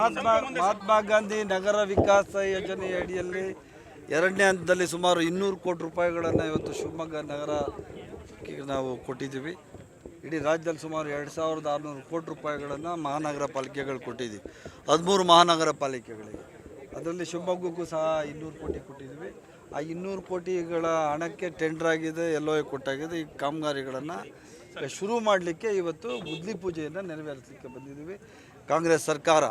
ಮಹಾತ್ಮ ಗಾಂಧಿ ನಗರ ವಿಕಾಸ ಯೋಜನೆ ಅಡಿಯಲ್ಲಿ ಎರಡನೇ ಹಂತದಲ್ಲಿ ಸುಮಾರು 200 ಕೋಟಿ ರೂಪಾಯಿಗಳನ್ನು ಇವತ್ತು ಶಿವಮೊಗ್ಗ ನಗರಕ್ಕೆ ನಾವು ಕೊಟ್ಟಿದ್ದೀವಿ. ಇಡೀ ರಾಜ್ಯದಲ್ಲಿ ಸುಮಾರು 2600 ಕೋಟಿ ರೂಪಾಯಿಗಳನ್ನು ಮಹಾನಗರ ಪಾಲಿಕೆಗಳು ಕೊಟ್ಟಿದ್ದೀವಿ, 13 ಮಹಾನಗರ ಪಾಲಿಕೆಗಳಿಗೆ. ಅದರಲ್ಲಿ ಶಿವಮೊಗ್ಗಕ್ಕೂ ಸಹ 200 ಕೋಟಿ ಕೊಟ್ಟಿದ್ದೀವಿ. ಆ 200 ಕೋಟಿಗಳ ಹಣಕ್ಕೆ ಟೆಂಡರ್ ಆಗಿದೆ, LOA ಕೊಟ್ಟಾಗಿದೆ. ಈ ಕಾಮಗಾರಿಗಳನ್ನು ಶುರು ಮಾಡಲಿಕ್ಕೆ ಇವತ್ತು ಗುದ್ಲಿ ಪೂಜೆಯನ್ನು ನೆರವೇರಿಸಲಿಕ್ಕೆ ಬಂದಿದ್ದೀವಿ. ಕಾಂಗ್ರೆಸ್ ಸರ್ಕಾರ,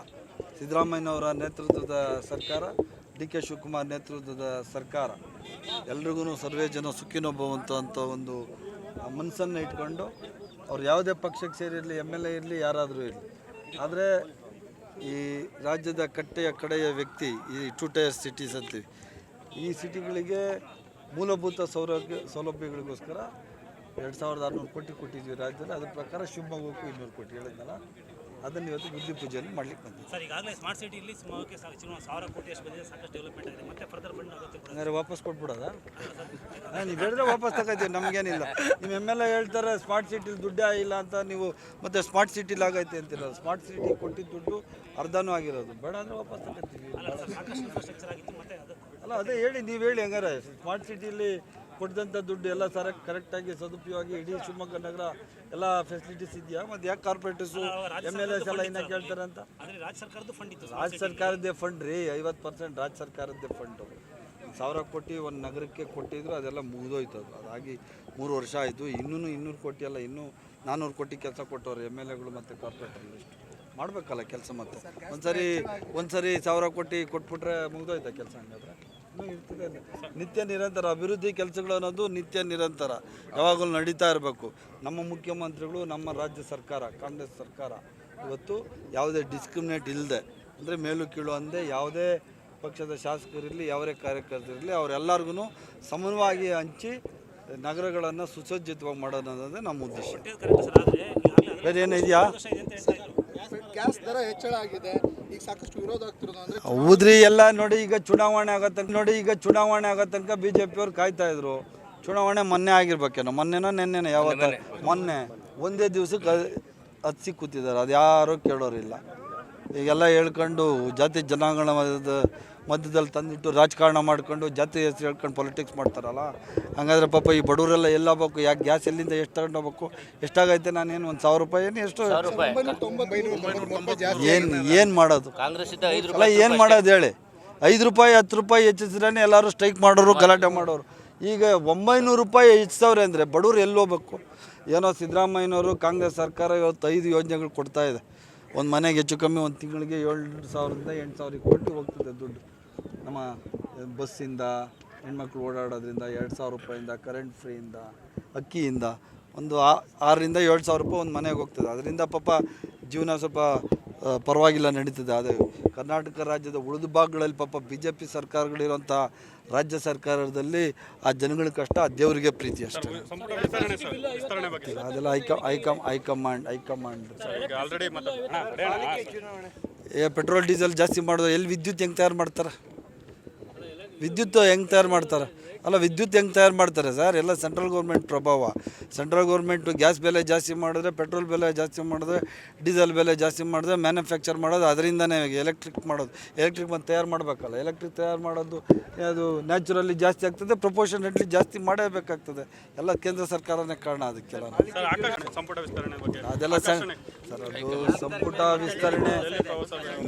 ಸಿದ್ದರಾಮಯ್ಯನವರ ನೇತೃತ್ವದ ಸರ್ಕಾರ, DK ಶಿವಕುಮಾರ್ ನೇತೃತ್ವದ ಸರ್ಕಾರ ಎಲ್ರಿಗೂ ಸರ್ವೇ ಜನ ಸುಖಿನೋ ಭವಂತು ಅಂತ ಒಂದು ಮನಸ್ಸನ್ನು ಇಟ್ಕೊಂಡು ಅವ್ರು ಯಾವುದೇ ಪಕ್ಷಕ್ಕೆ ಸೇರಿರಲಿ, MLA ಇರಲಿ, ಯಾರಾದರೂ ಇರಲಿ, ಆದರೆ ಈ ರಾಜ್ಯದ ಕಡೆಯ ವ್ಯಕ್ತಿ, ಈ 2 tier ಸಿಟೀಸ್ ಅಂತೀವಿ, ಈ ಸಿಟಿಗಳಿಗೆ ಮೂಲಭೂತ ಸೌಲಭ್ಯಗಳಿಗೋಸ್ಕರ 2600 ಕೋಟಿ ಕೊಟ್ಟಿದ್ವಿ ರಾಜ್ಯದಲ್ಲಿ. ಅದ್ರ ಪ್ರಕಾರ ಶಿವಮೊಗ್ಗಕ್ಕೂ 200 ಕೋಟಿ ಹೇಳಿದ್ನಲ್ಲ, ಅದನ್ನು ಇವತ್ತು ಗುದ್ಲಿ ಪೂಜೆಯಲ್ಲಿ ಮಾಡ್ಲಿಕ್ಕೆ ಬಂದಿದೆ. ಸರ್, ಈಗಾಗಲೇ ಸ್ಮಾರ್ಟ್ ಸಿಟಿಯಲ್ಲಿ ಶಿವಮೊಗ್ಗಕ್ಕೆ 1000 ಕೋಟಿ ಅಷ್ಟು ಬಂದಿದೆ, ಸಾಕಷ್ಟು ಡೆವಲಪ್ಮೆಂಟ್ ಆಗಿದೆ. ಮತ್ತೆ ಫರ್ದರ್ ಫಂಡ್ ಆಗುತ್ತೆ, ಹಂಗಾರೆ ವಾಪಸ್ ಕೊಟ್ಬಿಡೋದಾ? ನೀವು ಹೇಳಿದ್ರೆ ವಾಪಸ್ ತಗೋತೀವಿ, ನಮಗೇನಿಲ್ಲ. ನಿಮ್ಮ MLA ಹೇಳ್ತಾರೆ ಸ್ಮಾರ್ಟ್ ಸಿಟಿಲಿ ದುಡ್ಡೇ ಇಲ್ಲ ಅಂತ, ನೀವು ಮತ್ತೆ ಸ್ಮಾರ್ಟ್ ಸಿಟಿಲಿ ಆಗೈತೆ ಅಂತಿರೋದು. ಸ್ಮಾರ್ಟ್ ಸಿಟಿ ಕೊಟ್ಟಿದ್ದ ದುಡ್ಡು ಅರ್ಧನೂ ಆಗಿರೋದು, ಬೇಡ ಅಂದರೆ ವಾಪಸ್ ತಗೋತೀವಿ. ಅಲ್ಲ, ಅದೇ ಹೇಳಿ, ನೀವು ಹೇಳಿ. ಹಂಗಾರೆ ಸ್ಮಾರ್ಟ್ ಸಿಟಿಲಿ ಕೊಟ್ಟಿದಂಥ ದುಡ್ಡು ಎಲ್ಲ ಕರೆಕ್ಟಾಗಿ ಸದುಪಯೋಗ ಇಡೀ ಶಿವಮೊಗ್ಗ ನಗರ ಎಲ್ಲ ಫೆಸಿಲಿಟೀಸ್ ಇದೆಯಾ? ಮತ್ತು ಯಾಕೆ ಕಾರ್ಪೊರೇಟರ್ಸು MLAs ಎಲ್ಲ ಇನ್ನೂ ಕೇಳ್ತಾರೆ ಅಂತ? ರಾಜ್ಯ ಸರ್ಕಾರದ್ದೇ ಫಂಡ್ ರೀ, 50% ರಾಜ್ಯ ಸರ್ಕಾರದ್ದೇ ಫಂಡು. 1000 ಕೋಟಿ ಒಂದು ನಗರಕ್ಕೆ ಕೊಟ್ಟಿದ್ರು, ಅದೆಲ್ಲ ಮುಗಿದೋಯ್ತು. ಅದಾಗಿ 3 ವರ್ಷ ಆಯಿತು. ಇನ್ನೂ 200 ಕೋಟಿ ಅಲ್ಲ, ಇನ್ನೂ 400 ಕೋಟಿ ಕೆಲಸ ಕೊಟ್ಟವ್ರು MLAಗಳು ಮತ್ತು ಕಾರ್ಪೊರೇಟರ್ಗಳು. ಇಷ್ಟು ಮಾಡಬೇಕಲ್ಲ ಕೆಲಸ. ಮತ್ತೆ ಒಂದ್ಸರಿ 1000 ಕೋಟಿ ಕೊಟ್ಬಿಟ್ರೆ ಮುಗಿದೋಯ್ತಾ ಕೆಲಸ? ಹಂಗಾದ್ರೆ ಇರ್ತದೆ. ನಿತ್ಯ ನಿರಂತರ ಅಭಿವೃದ್ಧಿ ಕೆಲಸಗಳು ಅನ್ನೋದು ನಿತ್ಯ ನಿರಂತರ ಯಾವಾಗಲೂ ನಡೀತಾ ಇರಬೇಕು. ನಮ್ಮ ಮುಖ್ಯಮಂತ್ರಿಗಳು, ನಮ್ಮ ರಾಜ್ಯ ಸರ್ಕಾರ, ಕಾಂಗ್ರೆಸ್ ಸರ್ಕಾರ ಇವತ್ತು ಯಾವುದೇ ಡಿಸ್ಕ್ರಿಮಿನೇಟ್ ಇಲ್ಲದೆ, ಅಂದರೆ ಮೇಲು ಕೀಳು ಅಂದೆ, ಯಾವುದೇ ಪಕ್ಷದ ಶಾಸಕರಿರಲಿ, ಯಾವುದೇ ಕಾರ್ಯಕರ್ತರಿರಲಿ, ಅವರೆಲ್ಲರಿಗೂ ಸಮಾನವಾಗಿ ಹಂಚಿ ನಗರಗಳನ್ನು ಸುಸಜ್ಜಿತವಾಗಿ ಮಾಡೋದನ್ನೋದೇ ನಮ್ಮ ಉದ್ದೇಶ. ಬೇರೆ ಏನಿದೆಯಾ? ಗ್ಯಾಸ್ ದರ ಹೆಚ್ಚಳ ಆಗಿದೆ, ಈಗ ಸಾಕಷ್ಟು ವಿರೋಧ ಆಗ್ತಿರೋದು. ಅಂದ್ರೆ ಹೌದ್ರಿ, ಎಲ್ಲ ನೋಡಿ. ಈಗ ಚುನಾವಣೆ ಆಗೋ ತನಕ BJP ಅವ್ರು ಕಾಯ್ತಾ ಇದ್ರು. ಚುನಾವಣೆ ಮೊನ್ನೆ ಆಗಿರ್ಬೇಕೇನೋ, ಮೊನ್ನೆನೋ ನೆನ್ನೆನೋ, ಯಾವತ್ತ ಮೊನ್ನೆ ಒಂದೇ ದಿವಸಕ್ಕೆ ಹತ್ಸಿ ಕೂತಿದ್ದಾರೆ. ಅದು ಯಾರೂ ಕೇಳೋರಿಲ್ಲ. ಈಗೆಲ್ಲ ಹೇಳ್ಕೊಂಡು ಜಾತಿ ಜನಾಂಗಗಳ ಮಧ್ಯದಲ್ಲಿ ತಂದಿಟ್ಟು ರಾಜಕಾರಣ ಮಾಡ್ಕೊಂಡು ಜಾತಿ ಹೆಸರು ಹೇಳ್ಕೊಂಡು ಪೊಲಿಟಿಕ್ಸ್ ಮಾಡ್ತಾರಲ್ಲ. ಹಂಗಾದ್ರೆ ಪಾಪ ಈ ಬಡವರೆಲ್ಲ ಎಲ್ಲ ಹೋಗ್ಬೇಕು? ಯಾಕೆ ಗ್ಯಾಸ್ ಎಲ್ಲಿಂದ ಎಷ್ಟು ತಗೊಂಡು ಹೋಗ್ಬೇಕು? ಎಷ್ಟಾಗೈತೆ? ನಾನೇನು 1000 ರೂಪಾಯಿ ಏನು ಎಷ್ಟು ಏನು ಮಾಡೋದು? ಅಲ್ಲ, ಏನು ಮಾಡೋದು ಹೇಳಿ? 5 ರೂಪಾಯಿ 10 ರೂಪಾಯಿ ಹೆಚ್ಚಿಸ್ರೇ ಎಲ್ಲರೂ ಸ್ಟ್ರೈಕ್ ಮಾಡೋರು, ಗಲಾಟೆ ಮಾಡೋರು. ಈಗ 900 ರೂಪಾಯಿ ಹೆಚ್ಚಿಸವ್ರೆ ಅಂದರೆ ಬಡವ್ರು ಎಲ್ಲಿ ಹೋಗ್ಬೇಕು? ಏನೋ ಸಿದ್ದರಾಮಯ್ಯನವರು ಕಾಂಗ್ರೆಸ್ ಸರ್ಕಾರ ಇವತ್ತು 5 ಯೋಜನೆಗಳು ಕೊಡ್ತಾ ಇದೆ. ಒಂದು ಮನೆಗೆ ಹೆಚ್ಚು ಕಮ್ಮಿ ಒಂದು ತಿಂಗಳಿಗೆ 7,000ರಿಂದ 8,000 ಕೋಟಿ ಹೋಗ್ತದೆ ದುಡ್ಡು. ನಮ್ಮ ಬಸ್ಸಿಂದ, ಹೆಣ್ಮಕ್ಳು ಓಡಾಡೋದ್ರಿಂದ 2,000 ರೂಪಾಯಿಂದ, ಕರೆಂಟ್ ಫ್ರೀಯಿಂದ, ಅಕ್ಕಿಯಿಂದ ಒಂದು 6,000ರಿಂದ 7,000 ರೂಪಾಯಿ ಒಂದು ಮನೆಗೆ ಹೋಗ್ತದೆ. ಅದರಿಂದ ಪಾಪ ಜೀವನ ಸ್ವಲ್ಪ ಪರವಾಗಿಲ್ಲ, ನಡೀತದೆ. ಅದೇ ಕರ್ನಾಟಕ ರಾಜ್ಯದ ಉಳಿದ ಭಾಗಗಳಲ್ಲಿ ಪಾಪ BJP ಸರ್ಕಾರಗಳಿರುವಂಥ ರಾಜ್ಯ ಸರ್ಕಾರದಲ್ಲಿ ಆ ಜನಗಳ ಕಷ್ಟ, ಆ ದೇವರಿಗೆ ಪ್ರೀತಿ ಅಷ್ಟೇ. ಅದೆಲ್ಲ ಹೈಕಮಾಂಡ್ ಪೆಟ್ರೋಲ್ ಡೀಸೆಲ್ ಜಾಸ್ತಿ ಮಾಡೋದು. ಎಲ್ಲಿ ವಿದ್ಯುತ್ ಹೆಂಗೆ ತಯಾರು ಮಾಡ್ತಾರೆ? ಅಲ್ಲ, ವಿದ್ಯುತ್ ಹೆಂಗೆ ತಯಾರು ಮಾಡ್ತಾರೆ ಸರ್? ಎಲ್ಲ ಸೆಂಟ್ರಲ್ ಗೌರ್ಮೆಂಟ್ ಪ್ರಭಾವ. ಸೆಂಟ್ರಲ್ ಗೌರ್ಮೆಂಟು ಗ್ಯಾಸ್ ಬೆಲೆ ಜಾಸ್ತಿ ಮಾಡಿದ್ರೆ, ಪೆಟ್ರೋಲ್ ಬೆಲೆ ಜಾಸ್ತಿ ಮಾಡಿದ್ರೆ, ಡೀಸೆಲ್ ಬೆಲೆ ಜಾಸ್ತಿ ಮಾಡಿದ್ರೆ, ಮ್ಯಾನುಫ್ಯಾಕ್ಚರ್ ಮಾಡೋದು ಅದರಿಂದನೇ ಎಲೆಕ್ಟ್ರಿಕ್ ಮಾಡೋದು. ಎಲೆಕ್ಟ್ರಿಕ್ ಬಂದು ತಯಾರು ಮಾಡಬೇಕಲ್ಲ. ಎಲೆಕ್ಟ್ರಿಕ್ ತಯಾರು ಮಾಡೋದು ಅದು ನ್ಯಾಚುರಲಿ ಜಾಸ್ತಿ ಆಗ್ತದೆ, ಪ್ರಪೋರ್ಷನೇಟ್ಲಿ ಜಾಸ್ತಿ ಮಾಡಬೇಕಾಗ್ತದೆ. ಎಲ್ಲ ಕೇಂದ್ರ ಸರ್ಕಾರನೇ ಕಾರಣ ಅದಕ್ಕೆಲ್ಲ. ಅದೆಲ್ಲ ಸರ್, ಅದು ಸಂಪುಟ ವಿಸ್ತರಣೆ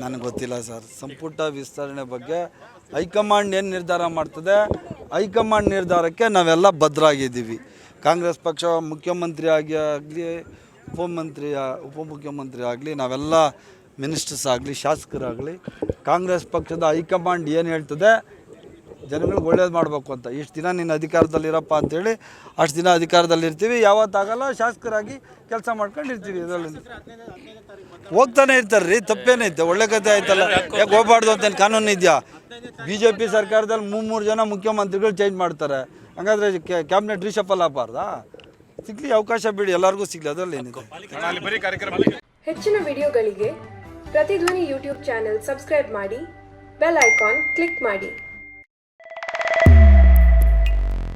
ನನಗೆ ಗೊತ್ತಿಲ್ಲ ಸರ್. ಸಂಪುಟ ವಿಸ್ತರಣೆ ಬಗ್ಗೆ ಹೈಕಮಾಂಡ್ ಏನು ನಿರ್ಧಾರ ಮಾಡ್ತದೆ, ಹೈಕಮಾಂಡ್ ನಿರ್ಧಾರಕ್ಕೆ ನಾವೆಲ್ಲ ಬದ್ಧರಾಗಿದ್ದೀವಿ. ಕಾಂಗ್ರೆಸ್ ಪಕ್ಷ ಮುಖ್ಯಮಂತ್ರಿ ಆಗಲಿ, ಉಪಮುಖ್ಯಮಂತ್ರಿ ಆಗಲಿ, ನಾವೆಲ್ಲ ಮಿನಿಸ್ಟರ್ಸ್ ಆಗಲಿ, ಶಾಸಕರಾಗಲಿ, ಕಾಂಗ್ರೆಸ್ ಪಕ್ಷದ ಹೈಕಮಾಂಡ್ ಏನು ಹೇಳ್ತದೆ, ಜನಗಳಿಗೆ ಒಳ್ಳೇದು ಮಾಡಬೇಕು ಅಂತ. ಇಷ್ಟು ದಿನ ನೀನು ಅಧಿಕಾರದಲ್ಲಿರಪ್ಪ ಅಂಥೇಳಿ ಅಷ್ಟು ದಿನ ಅಧಿಕಾರದಲ್ಲಿರ್ತೀವಿ. ಯಾವತ್ತಾಗಲ್ಲ ಶಾಸಕರಾಗಿ ಕೆಲಸ ಮಾಡ್ಕೊಂಡಿರ್ತೀವಿ. ಇದರಲ್ಲಿ ಹೋಗ್ತಾನೆ ಇರ್ತಾರೆ ರೀ, ತಪ್ಪೇನೈತೆ? ಒಳ್ಳೆ ಕತೆ ಆಯ್ತಲ್ಲ, ಯಾಕೆ ಹೋಗ್ಬಾರ್ದು ಅಂತೇನು ಕಾನೂನು ಇದೆಯಾ? BJP ಸರ್ಕಾರದಲ್ಲಿ 3 ಜನ ಮುಖ್ಯಮಂತ್ರಿಗಳು ಚೇಂಜ್ ಮಾಡ್ತಾರೆ. ಹಂಗಾದ್ರೆ ಕ್ಯಾಬಿನೆಟ್ ರೀಶಫಲ್ ಆಗಬಾರ್ದಾ? ಸಿಗಲಿ ಅವಕಾಶ, ಬಿಡಿ, ಎಲ್ಲರಿಗೂ ಸಿಗಲಿ, ಅದರಲ್ಲಿ ಏನಿದೆ. ಹೆಚ್ಚಿನ ವಿಡಿಯೋಗಳಿಗೆ ಪ್ರತಿಧ್ವನಿ ಯೂಟ್ಯೂಬ್ ಚಾನೆಲ್ ಸಬ್ಸ್ಕ್ರೈಬ್ ಮಾಡಿ, ಬೆಲ್ ಐಕಾನ್ ಕ್ಲಿಕ್ ಮಾಡಿ.